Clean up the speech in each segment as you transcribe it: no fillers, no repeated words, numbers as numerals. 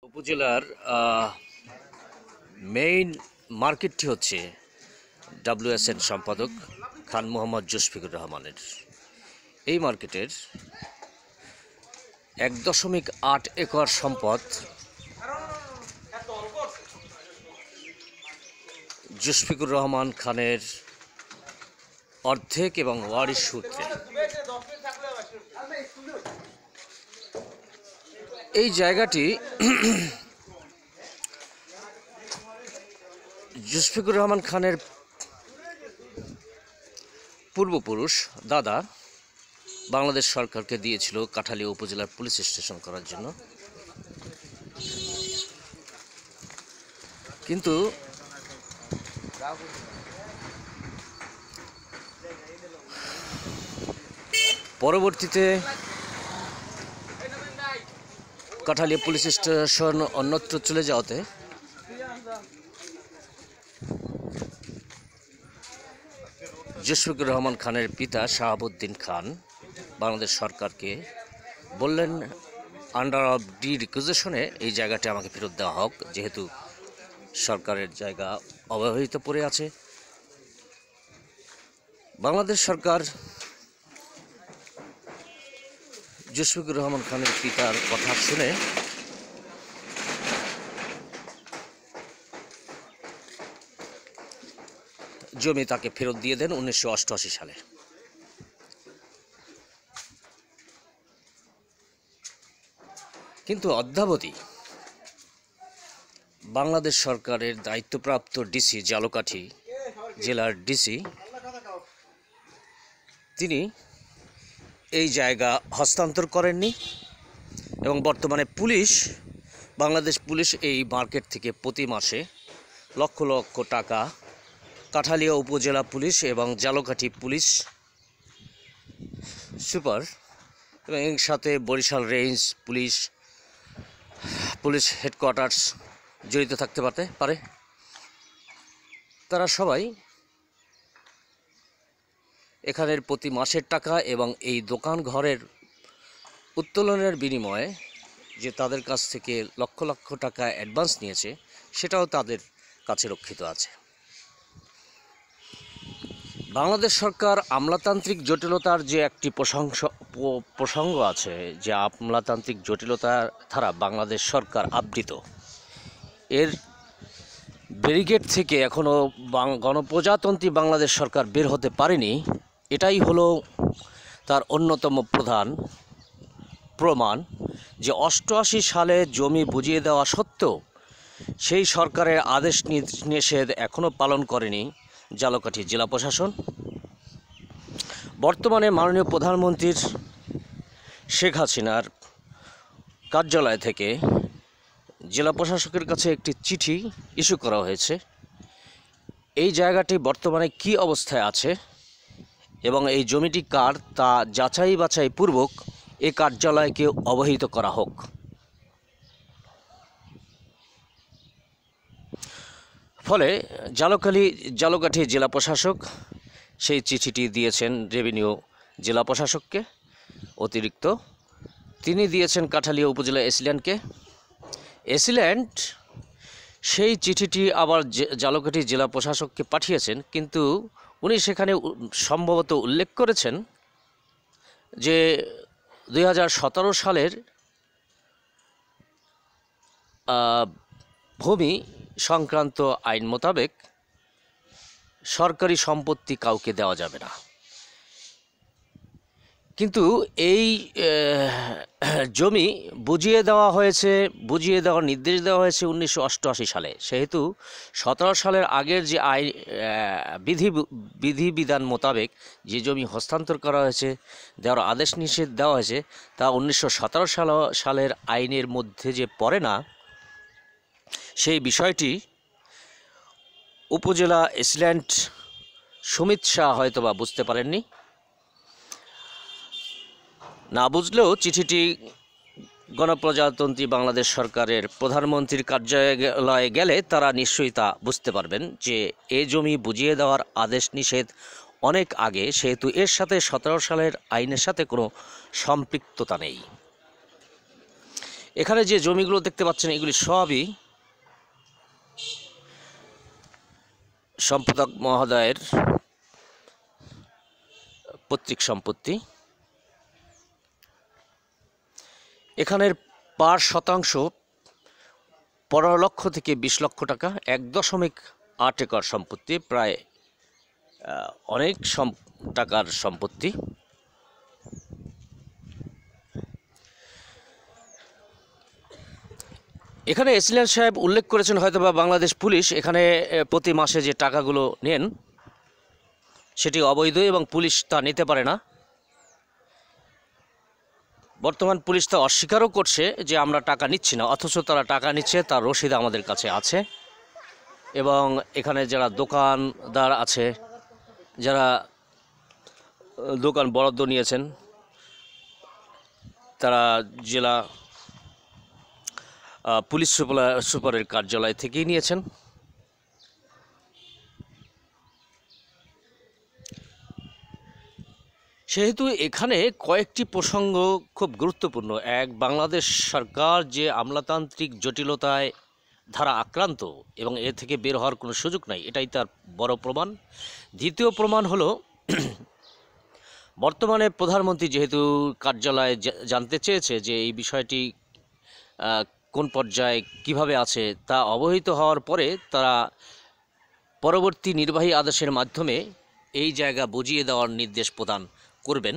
উপজেলার মেইন মার্কেটটি হচ্ছে WSN সম্পাদক খান মোহাম্মদ জুসফিকুর রহমানের। এই মার্কেটের 1.8 একর সম্পদ জুসফিকুর রহমান খানের অর্ধেক এবং ওয়ারিশ সূত্রে। এই জায়গাটি জুসফিকুর রহমান খানের পূর্বপুরুষ দাদা বাংলাদেশ সরকারকে দিয়েছিল কাঠালিয়া উপজেলার পুলিশ স্টেশন করার জন্য, কিন্তু পরবর্তীতে কাঠালিয়া পুলিশ স্টেশন অন্যত্র চলে যাওয়াতে জুসফিকুর রহমান খানের পিতা শাহাবুদ্দিন খান বাংলাদেশ সরকারকে বললেন, আন্ডার অফ ডি রিকুইজিশনে এই জায়গাটা আমাকে ফেরত দেওয়া হোক, যেহেতু সরকারের জায়গা অব্যবহৃত পড়ে আছে। বাংলাদেশ সরকার জুসফিকুর রহমান খানের পিতার কথা শুনে জমি তাকে ফেরত দিয়ে দেন 1988 সালে। কিন্তু অদ্যাবধি বাংলাদেশ সরকারের দায়িত্বপ্রাপ্ত ডিসি, ঝালকাঠি জেলার ডিসি, তিনি এই জায়গা হস্তান্তর করেননি এবং বর্তমানে বাংলাদেশ পুলিশ এই মার্কেট থেকে প্রতি মাসে লক্ষ লক্ষ টাকা কাঠালিয়া উপজেলা পুলিশ এবং ঝালকাঠি পুলিশ সুপার এবং এর সাথে বরিশাল রেঞ্জ পুলিশ হেডকোয়ার্টার্স জড়িত থাকতে পারে। তারা সবাই এখানের প্রতি মাসের টাকা এবং এই দোকান ঘরের উত্তোলনের বিনিময়ে যে তাদের কাছ থেকে লক্ষ লক্ষ টাকা অ্যাডভান্স নিয়েছে, সেটাও তাদের কাছে রক্ষিত আছে। বাংলাদেশ সরকার আমলাতান্ত্রিক জটিলতার যে একটি প্রসঙ্গ আছে, যে আমলাতান্ত্রিক জটিলতার দ্বারা বাংলাদেশ সরকার আবৃত, এর ব্যারিকেড থেকে এখনও গণপ্রজাতন্ত্রী বাংলাদেশ সরকার বের হতে পারেনি। এটাই হলো তার অন্যতম প্রধান প্রমাণ যে 88 সালে জমি বুঝিয়ে দেওয়া সত্ত্বেও সেই সরকারের আদেশ নিষেধ এখনও পালন করেনি ঝালকাঠি জেলা প্রশাসন। বর্তমানে মাননীয় প্রধানমন্ত্রীর শেখ হাসিনার কার্যালয় থেকে জেলা প্রশাসকের কাছে একটি চিঠি ইস্যু করা হয়েছে। এই জায়গাটি বর্তমানে কী অবস্থায় আছে এবং এই জমিটি কার তা যাচাই বাছাই পূর্বক এ কার্যালয়কে অবহিত করা হোক। ফলে ঝালকাঠি জেলা প্রশাসক সেই চিঠিটি দিয়েছেন রেভিনিউ জেলা প্রশাসককে, অতিরিক্ত তিনি দিয়েছেন কাঠালিয়া উপজেলা এসিল্যান্ড সেই চিঠিটি আবার ঝালকাঠি জেলা প্রশাসককে পাঠিয়েছেন, কিন্তু উনি সেখানে সম্ভবত উল্লেখ করেছেন যে 2017 সালের ভূমি সংক্রান্ত আইন মোতাবেক সরকারি সম্পত্তি কাউকে দেওয়া যাবে না। কিন্তু এই জমি বুঝিয়ে দেওয়ার নির্দেশ দেওয়া হয়েছে 1988 সালে। সেহেতু 17 সালের আগের যে আইন বিধিবিধান মোতাবেক যে জমি হস্তান্তর করা হয়েছে, দেওয়ার আদেশ নিষেধ দেওয়া হয়েছে, তা 1917 সালের আইনের মধ্যে যে পড়ে না, সেই বিষয়টি উপজেলা এসিল্যান্ড সুমিত শাহ হয়তোবা বুঝতে পারেননি। না বুঝলেও চিঠিটি গণপ্রজাতন্ত্রী বাংলাদেশ সরকারের প্রধানমন্ত্রীর কার্যালয়ে গেলে তারা নিশ্চয়ই তা বুঝতে পারবেন যে এ জমি বুঝিয়ে দেওয়ার আদেশ নিষেধ অনেক আগে, সেহেতু এর সাথে 17 সালের আইনের সাথে কোনো সম্পৃক্ততা নেই। এখানে যে জমিগুলো দেখতে পাচ্ছেন এগুলি সবই সম্পাদক মহোদয়ের পৈতৃক সম্পত্তি। এখানের পার শতাংশ 15 লক্ষ থেকে 20 লক্ষ টাকা, 1.8 একর সম্পত্তি, প্রায় অনেক টাকার সম্পত্তি। এখানে এসিলেন্ট সাহেব উল্লেখ করেছেন হয়তোবা বাংলাদেশ পুলিশ এখানে প্রতি মাসে যে টাকাগুলো নেন সেটি অবৈধ এবং পুলিশ তা নিতে পারে না। বর্তমান পুলিশ তা অস্বীকারও করছে যে আমরা টাকা নিচ্ছি না, অথচ তারা টাকা নিচ্ছে, তার রসিদ আমাদের কাছে আছে। এবং এখানে যারা দোকানদার আছে, যারা দোকান বরাদ্দ নিয়েছেন, তারা জেলা পুলিশ সুপারের কার্যালয় থেকেই নিয়েছেন। সেহেতু এখানে কয়েকটি প্রসঙ্গ খুব গুরুত্বপূর্ণ। এক, বাংলাদেশ সরকার যে আমলাতান্ত্রিক জটিলতায় ধারা আক্রান্ত এবং এ থেকে বের হওয়ার কোনো সুযোগ নাই, এটাই তার বড় প্রমাণ। দ্বিতীয় প্রমাণ হলো বর্তমানে প্রধানমন্ত্রী যেহেতু কার্যালয়ে জানতে চেয়েছে যে এই বিষয়টি কোন পর্যায়ে কিভাবে আছে, তা অবহিত হওয়ার পরে তারা পরবর্তী নির্বাহী আদেশের মাধ্যমে এই জায়গা বুঝিয়ে দেওয়ার নির্দেশ প্রদান করবেন।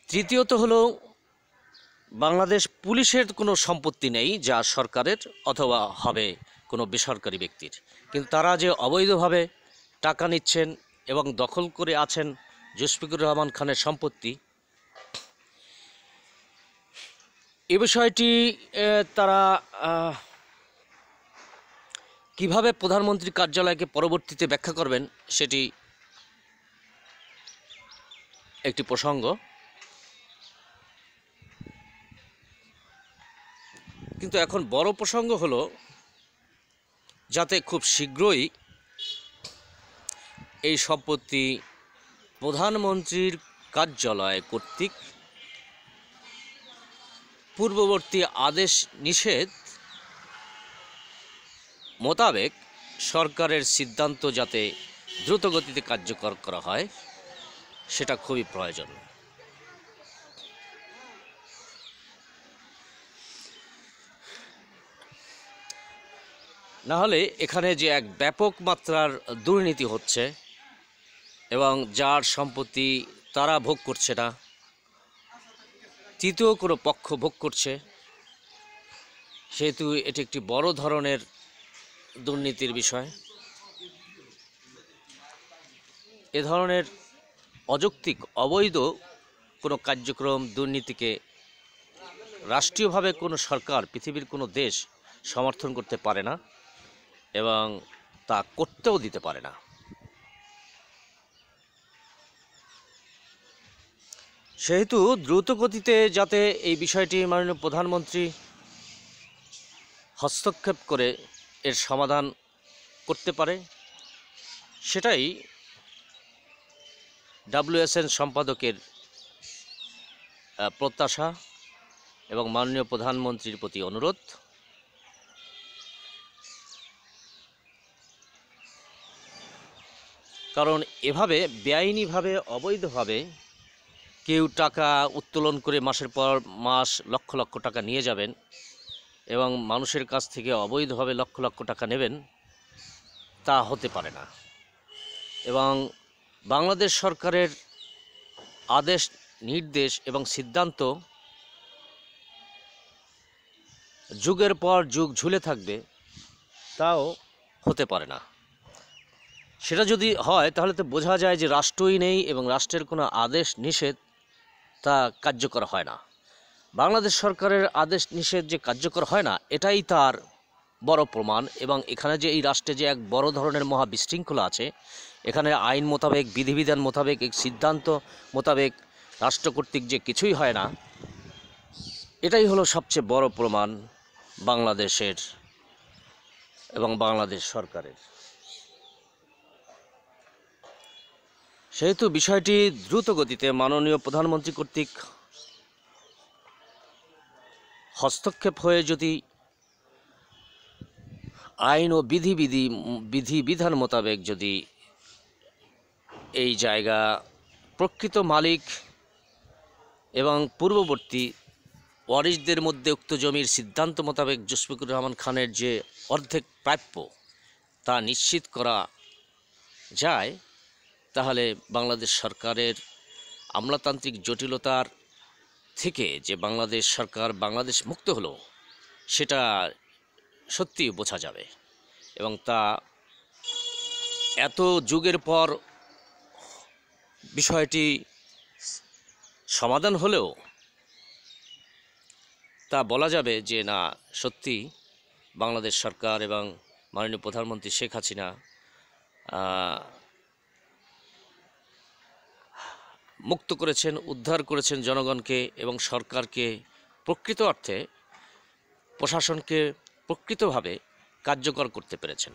তৃতীয়ত হলো বাংলাদেশ পুলিশের কোনো সম্পত্তি নেই যা সরকারের অথবা হবে কোনো বেসরকারি ব্যক্তির, কিন্তু তারা যে অবৈধভাবে টাকা নিচ্ছেন এবং দখল করে আছেন জুলফিকুর রহমান খানের সম্পত্তি, এ বিষয়টি তারা কিভাবে প্রধানমন্ত্রীর কার্যালয়কে পরবর্তীতে ব্যাখ্যা করবেন সেটি একটি প্রসঙ্গ। কিন্তু এখন বড় প্রসঙ্গ হলো যাতে খুব শীঘ্রই এই সম্পত্তি প্রধানমন্ত্রীর কার্যালয় কর্তৃক পূর্ববর্তী আদেশ নিষেধ মোতাবেক সরকারের সিদ্ধান্ত যাতে দ্রুতগতিতে কার্যকর করা হয় সেটা খুবই প্রয়োজন। নাহলে এখানে যে এক ব্যাপক মাত্রার দুর্নীতি হচ্ছে এবং যার সম্পত্তি তারা ভোগ করছে না, তৃতীয় কোনো পক্ষ ভোগ করছে, সেহেতু এটি একটি বড় ধরনের দুর্নীতির বিষয়। এ ধরনের অযৌক্তিক অবৈধ কোনো কার্যক্রম দুর্নীতিকে রাষ্ট্রীয়ভাবে কোনো সরকার, পৃথিবীর কোনো দেশ সমর্থন করতে পারে না এবং তা করতেও দিতে পারে না। সেহেতু দ্রুতগতিতে যাতে এই বিষয়টি মাননীয় প্রধানমন্ত্রী হস্তক্ষেপ করে এর সমাধান করতে পারে, সেটাই WSN সম্পাদকের প্রত্যাশা এবং মাননীয় প্রধানমন্ত্রীর প্রতি অনুরোধ। কারণ এভাবে বেআইনিভাবে, অবৈধভাবে কেউ টাকা উত্তোলন করে মাসের পর মাস লক্ষ লক্ষ টাকা নিয়ে যাবেন এবং মানুষের কাছ থেকে অবৈধভাবে লক্ষ লক্ষ টাকা নেবেন, তা হতে পারে না। এবং বাংলাদেশ সরকারের আদেশ, নির্দেশ এবং সিদ্ধান্ত যুগের পর যুগ ঝুলে থাকবে, তাও হতে পারে না। সেটা যদি হয় তাহলে তো বোঝা যায় যে রাষ্ট্রই নেই এবং রাষ্ট্রের কোনো আদেশ নিষেধ তা কার্যকর হয় না। বাংলাদেশ সরকারের আদেশ নিষেধ যে কার্যকর হয় না, এটাই তার বড় প্রমাণ। এবং এখানে যে এই রাষ্ট্রে যে এক বড় ধরনের মহা বিশৃঙ্খলা আছে, এখানে আইন মোতাবেক, বিধিবিধান মোতাবেক, এক সিদ্ধান্ত মোতাবেক রাষ্ট্র কর্তৃক যে কিছুই হয় না, এটাই হলো সবচেয়ে বড় প্রমাণ বাংলাদেশের এবং বাংলাদেশ সরকারের। সেহেতু বিষয়টি দ্রুত গতিতে মাননীয় প্রধানমন্ত্রী কর্তৃক হস্তক্ষেপ হয়ে যদি আইন ও বিধিবিধান মোতাবেক যদি এই জায়গা প্রকৃত মালিক এবং পূর্ববর্তী ওয়ারিশদের মধ্যে উক্ত জমির সিদ্ধান্ত মোতাবেক মুশফিকুর রহমান খানের যে অর্ধেক প্রাপ্য তা নিশ্চিত করা যায়, তাহলে বাংলাদেশ সরকারের আমলাতান্ত্রিক জটিলতার থেকে যে বাংলাদেশ সরকার বাংলাদেশ মুক্ত হলো সেটা সত্যি বোঝা যাবে। এবং তা এত যুগের পর বিষয়টি সমাধান হলেও তা বলা যাবে যে না, সত্যি বাংলাদেশ সরকার এবং মাননীয় প্রধানমন্ত্রী শেখ হাসিনা মুক্ত করেছেন, উদ্ধার করেছেন জনগণকে এবং সরকারকে প্রকৃত অর্থে প্রশাসনকে প্রকৃতভাবে কার্যকর করতে পেরেছেন।